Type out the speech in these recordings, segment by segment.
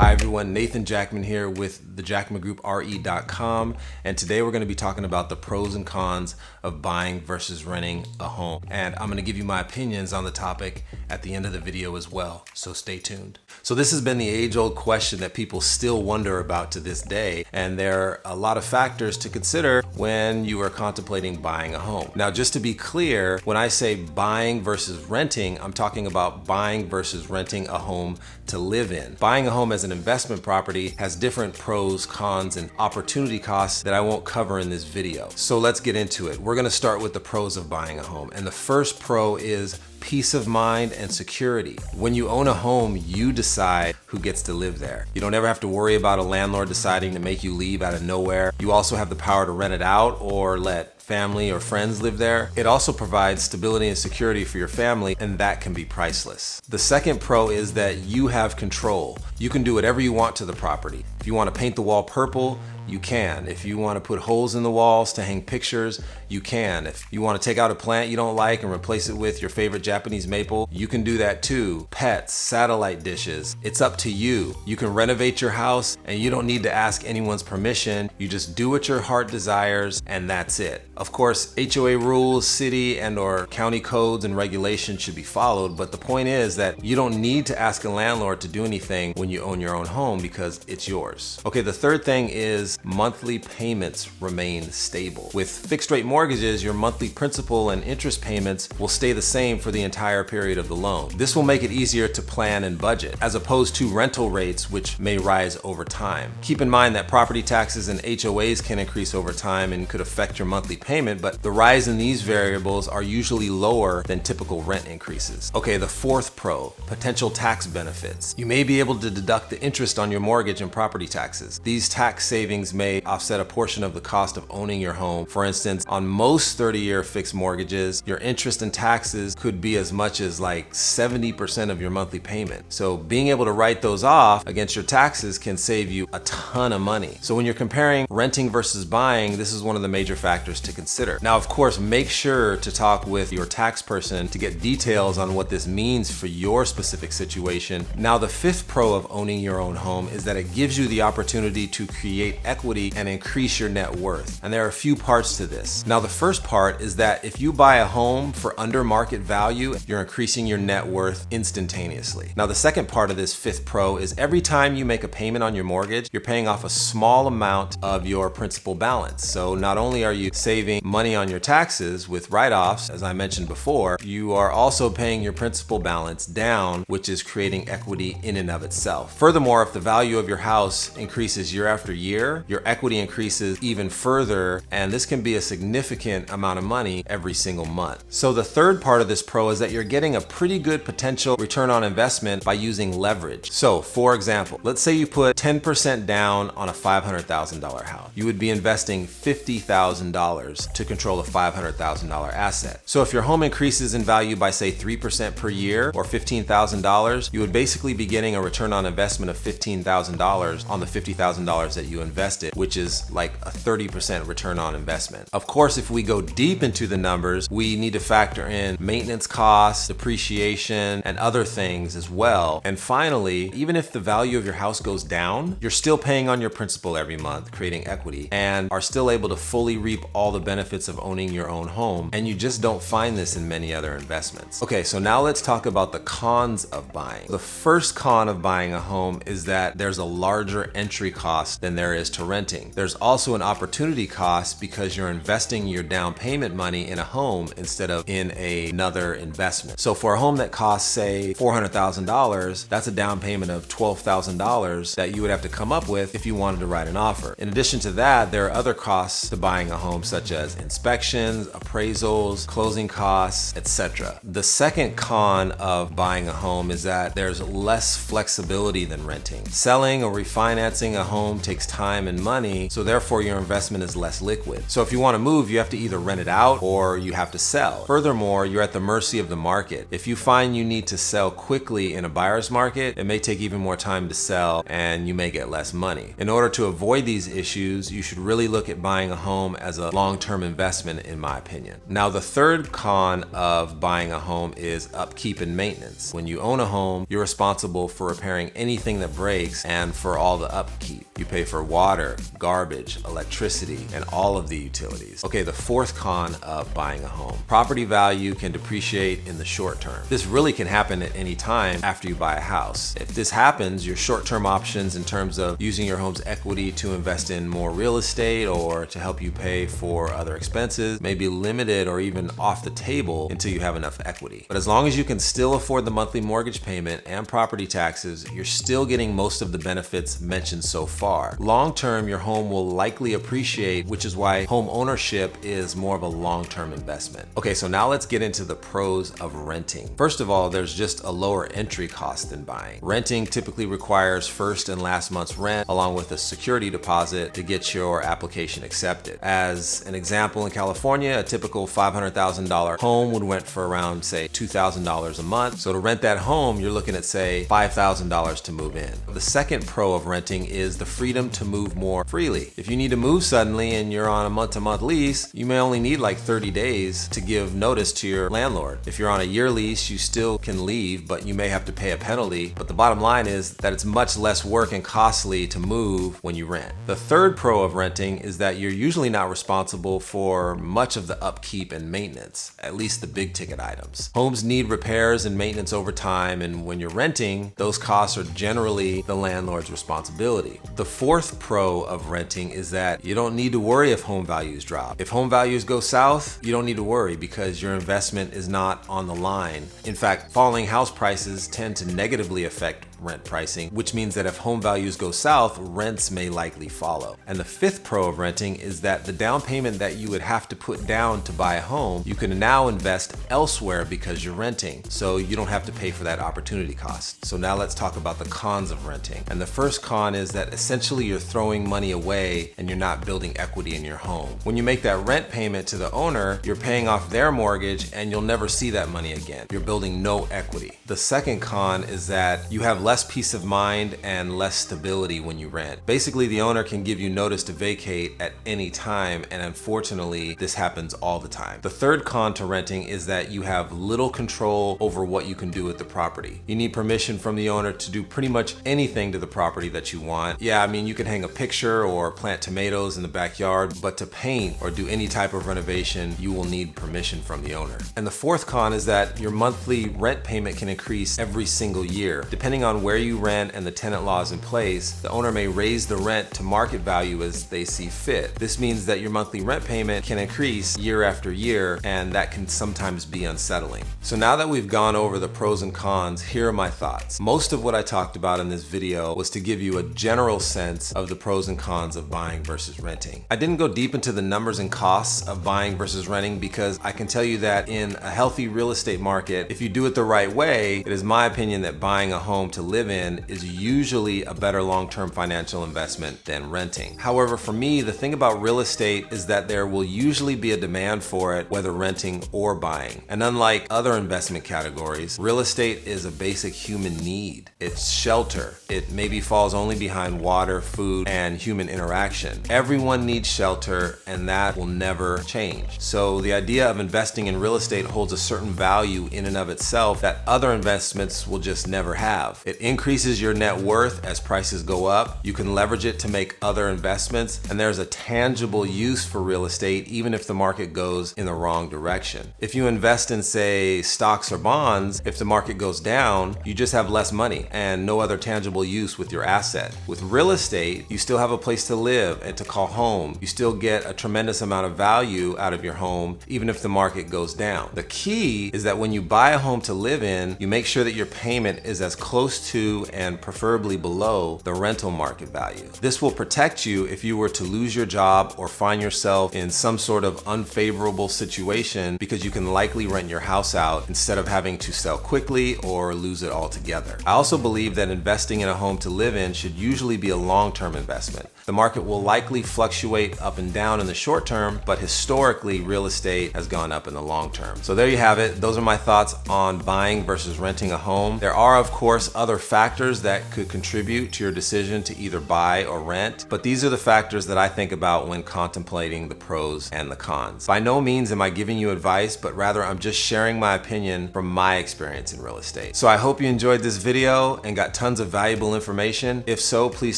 Hi everyone, Nathan Jackman here with the jackmangroup.re.com, and today we're going to be talking about the pros and cons of buying versus renting a home. And I'm going to give you my opinions on the topic at the end of the video as well, so stay tuned. So this has been the age-old question that people still wonder about to this day, and there are a lot of factors to consider when you are contemplating buying a home. Now, just to be clear, when I say buying versus renting, I'm talking about buying versus renting a home to live in. Buying a home as an investment property has different pros, cons, and opportunity costs that I won't cover in this video. So let's get into it. We're going to start with the pros of buying a home. And the first pro is peace of mind and security. When you own a home, you decide who gets to live there. You don't ever have to worry about a landlord deciding to make you leave out of nowhere. You also have the power to rent it out or let family or friends live there. It also provides stability and security for your family, and that can be priceless. The second pro is that you have control. You can do whatever you want to the property. If you want to paint the wall purple, you can. If you want to put holes in the walls to hang pictures, you can. If you want to take out a plant you don't like and replace it with your favorite Japanese maple, you can do that too. Pets, satellite dishes, it's up to you. You can renovate your house and you don't need to ask anyone's permission. You just do what your heart desires and that's it. Of course, HOA rules, city and or county codes and regulations should be followed, but the point is that you don't need to ask a landlord to do anything when you own your own home because it's yours. Okay, the third thing is monthly payments remain stable. With fixed rate mortgages, your monthly principal and interest payments will stay the same for the entire period of the loan. This will make it easier to plan and budget, as opposed to rental rates, which may rise over time. Keep in mind that property taxes and HOAs can increase over time and could affect your monthly payment, but the rise in these variables are usually lower than typical rent increases. Okay, the fourth pro, potential tax benefits. You may be able to deduct the interest on your mortgage and property taxes. These tax savings may offset a portion of the cost of owning your home. For instance, on most 30-year fixed mortgages, your interest and taxes could be as much as like 70% of your monthly payment. So being able to write those off against your taxes can save you a ton of money. So when you're comparing renting versus buying, this is one of the major factors to consider. Now, of course, make sure to talk with your tax person to get details on what this means for your specific situation. Now, the fifth pro of owning your own home is that it gives you the opportunity to create equity and increase your net worth. And there are a few parts to this. Now, the first part is that if you buy a home for under market value, you're increasing your net worth instantaneously. Now, the second part of this fifth pro is every time you make a payment on your mortgage, you're paying off a small amount of your principal balance. So not only are you saving money on your taxes with write-offs, as I mentioned before, you are also paying your principal balance down, which is creating equity in and of itself. Furthermore, if the value of your house increases year after year, your equity increases even further, and this can be a significant amount of money every single month. So the third part of this pro is that you're getting a pretty good potential return on investment by using leverage. So for example, let's say you put 10% down on a $500,000 house. You would be investing $50,000 to control a $500,000 asset. So if your home increases in value by say 3% per year or $15,000, you would basically be getting a return on investment of $15,000 on the $50,000 that you invested, which is like a 30% return on investment. Of course, if we go deep into the numbers, we need to factor in maintenance costs, depreciation, and other things as well. And finally, even if the value of your house goes down, you're still paying on your principal every month, creating equity, and are still able to fully reap all the benefits of owning your own home. And you just don't find this in many other investments. Okay, so now let's talk about the cons of buying. The first con of buying a home is that there's a larger entry cost than there is to renting. There's also an opportunity cost because you're investing your down payment money in a home instead of in another investment. So for a home that costs say $400,000, that's a down payment of $12,000 that you would have to come up with if you wanted to write an offer. In addition to that, there are other costs to buying a home such as inspections, appraisals, closing costs, etc. The second con of buying a home is that there's less flexibility than renting. Selling or refinancing a home takes time and money, so therefore your investment is less liquid. So if you want to move, you have to either rent it out or you have to sell. Furthermore, you're at the mercy of the market. If you find you need to sell quickly in a buyer's market, it may take even more time to sell and you may get less money. In order to avoid these issues, you should really look at buying a home as a long long-term investment in my opinion. Now, the third con of buying a home is upkeep and maintenance. When you own a home, you're responsible for repairing anything that breaks and for all the upkeep. You pay for water, garbage, electricity, and all of the utilities. Okay, the fourth con of buying a home. Property value can depreciate in the short term. This really can happen at any time after you buy a house. If this happens, your short-term options in terms of using your home's equity to invest in more real estate or to help you pay for other expenses may be limited or even off the table until you have enough equity. But as long as you can still afford the monthly mortgage payment and property taxes, you're still getting most of the benefits mentioned so far. Long term, your home will likely appreciate, which is why home ownership is more of a long-term investment. Okay, so now let's get into the pros of renting. First of all, there's just a lower entry cost than buying. Renting typically requires first and last month's rent along with a security deposit to get your application accepted. As an example, in California, a typical $500,000 home would rent for around, say, $2,000 a month. So to rent that home, you're looking at, say, $5,000 to move in. The second pro of renting is the freedom to move more freely. If you need to move suddenly and you're on a month-to-month lease, you may only need like 30 days to give notice to your landlord. If you're on a year lease, you still can leave, but you may have to pay a penalty. But the bottom line is that it's much less work and costly to move when you rent. The third pro of renting is that you're usually not responsible for much of the upkeep and maintenance, at least the big ticket items. Homes need repairs and maintenance over time, and when you're renting, those costs are generally the landlord's responsibility. The fourth pro of renting is that you don't need to worry if home values drop. If home values go south, you don't need to worry because your investment is not on the line. In fact, falling house prices tend to negatively affect rent pricing, which means that if home values go south, rents may likely follow. And the fifth pro of renting is that the down payment that you would have to put down to buy a home, you can now invest elsewhere because you're renting, so you don't have to pay for that opportunity cost. So now let's talk about the cons of renting. And the first con is that essentially you're throwing money away and you're not building equity in your home. When you make that rent payment to the owner, you're paying off their mortgage and you'll never see that money again. You're building no equity. The second con is that you have less peace of mind and less stability when you rent. Basically, the owner can give you notice to vacate at any time, and unfortunately, this happens all the time. The third con to renting is that you have little control over what you can do with the property. You need permission from the owner to do pretty much anything to the property that you want. Yeah, I mean, you can hang a picture or plant tomatoes in the backyard, but to paint or do any type of renovation, you will need permission from the owner. And the fourth con is that your monthly rent payment can increase every single year. Depending on where you rent and the tenant laws in place, the owner may raise the rent to market value as they see fit. This means that your monthly rent payment can increase year after year, and that can sometimes be unsettling. So now that we've gone over the pros and cons, here are my thoughts. Most of what I talked about in this video was to give you a general sense of the pros and cons of buying versus renting. I didn't go deep into the numbers and costs of buying versus renting because I can tell you that in a healthy real estate market, if you do it the right way, it is my opinion that buying a home to live in is usually a better long-term financial investment than renting. However, for me, the thing about real estate is that there will usually be a demand for it, whether renting or buying. And unlike other investment categories, real estate is a basic human need. It's shelter. It maybe falls only behind water, food, and human interaction. Everyone needs shelter, and that will never change. So the idea of investing in real estate holds a certain value in and of itself that other investments will just never have. It increases your net worth as prices go up. You can leverage it to make other investments, and there's a tangible use for real estate even if the market goes in the wrong direction. If you invest in, say, stocks or bonds, if the market goes down, you just have less money and no other tangible use with your asset. With real estate, you still have a place to live and to call home. You still get a tremendous amount of value out of your home even if the market goes down. The key is that when you buy a home to live in, you make sure that your payment is as close to and preferably below the rental market value. This will protect you if you were to lose your job or find yourself in some sort of unfavorable situation, because you can likely rent your house out instead of having to sell quickly or lose it altogether. I also believe that investing in a home to live in should usually be a long-term investment. The market will likely fluctuate up and down in the short term, but historically, real estate has gone up in the long term. So there you have it. Those are my thoughts on buying versus renting a home. There are, of course, other factors that could contribute to your decision to either buy or rent, but these are the factors that I think about when contemplating the pros and the cons. By no means am I giving you advice, but rather I'm just sharing my opinion from my experience in real estate. So I hope you enjoyed this video and got tons of valuable information. If so, please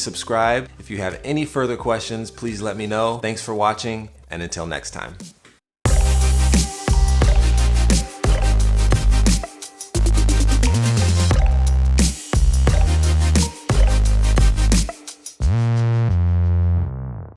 subscribe. If you have any further questions, please let me know. Thanks for watching, and until next time.